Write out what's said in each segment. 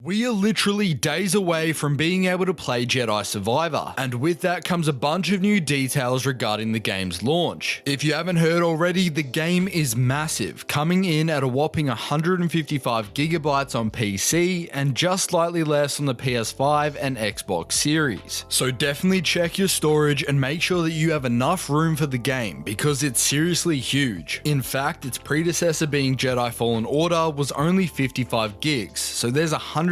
We are literally days away from being able to play Jedi Survivor, and with that comes a bunch of new details regarding the game's launch. If you haven't heard already, the game is massive, coming in at a whopping 155 gigabytes on PC and just slightly less on the PS5 and Xbox Series. So definitely check your storage and make sure that you have enough room for the game, because it's seriously huge. In fact, its predecessor being Jedi Fallen Order was only 55 gigs, so there's a 100GB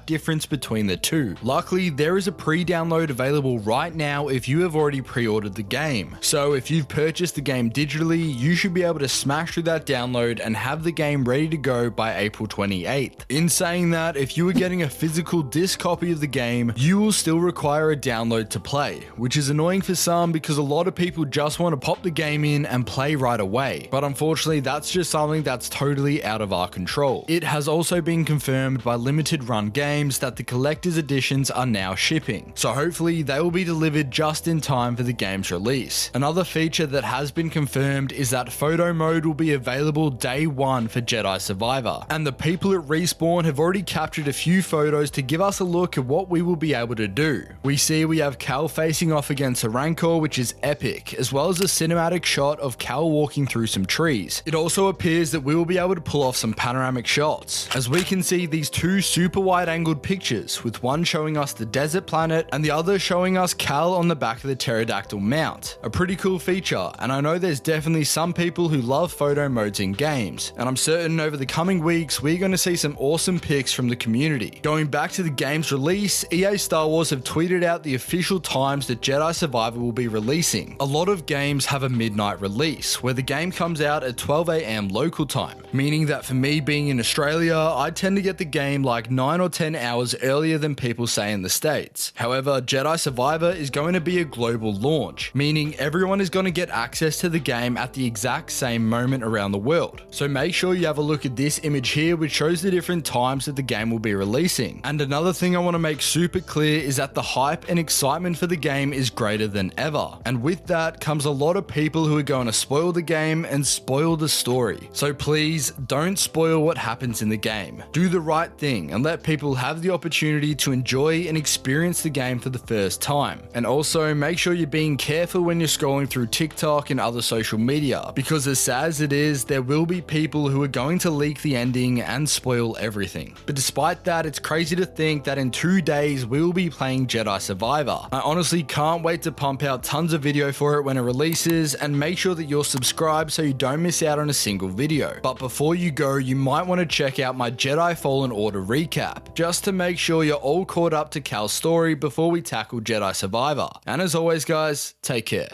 difference between the two. Luckily, there is a pre-download available right now if you have already pre-ordered the game. So if you've purchased the game digitally, you should be able to smash through that download and have the game ready to go by April 28th. In saying that, if you are getting a physical disc copy of the game, you will still require a download to play, which is annoying for some because a lot of people just want to pop the game in and play right away. But unfortunately, that's just something that's totally out of our control. It has also been confirmed by limited run games that the collector's editions are now shipping, so hopefully they will be delivered just in time for the game's release. Another feature that has been confirmed is that photo mode will be available day one for Jedi Survivor, and the people at Respawn have already captured a few photos to give us a look at what we will be able to do. We have Cal facing off against a Rancor, which is epic, as well as a cinematic shot of Cal walking through some trees. It also appears that we will be able to pull off some panoramic shots, as we can see these two super wide angled pictures, with one showing us the desert planet and the other showing us Cal on the back of the pterodactyl mount. A pretty cool feature, and I know there's definitely some people who love photo modes in games, and I'm certain over the coming weeks we're going to see some awesome pics from the community. Going back to the game's release, EA Star Wars have tweeted out the official times that Jedi Survivor will be releasing. A lot of games have a midnight release, where the game comes out at 12 AM local time, meaning that for me being in Australia, I tend to get the game like 9 or 10 hours earlier than people say in the States. However, Jedi Survivor is going to be a global launch, meaning everyone is going to get access to the game at the exact same moment around the world. So make sure you have a look at this image here, which shows the different times that the game will be releasing. And another thing I want to make super clear is that the hype and excitement for the game is greater than ever. And with that comes a lot of people who are going to spoil the game and spoil the story. So please don't spoil what happens in the game. Do the right thing and let people have the opportunity to enjoy and experience the game for the first time. And also make sure you're being careful when you're scrolling through TikTok and other social media, because as sad as it is, there will be people who are going to leak the ending and spoil everything. But despite that, it's crazy to think that in 2 days we will be playing Jedi Survivor. I honestly can't wait to pump out tons of video for it when it releases, and make sure that you're subscribed so you don't miss out on a single video. But before you go, you might want to check out my Jedi Fallen Order recap, just to make sure you're all caught up to Cal's story before we tackle Jedi Survivor. And as always guys, take care.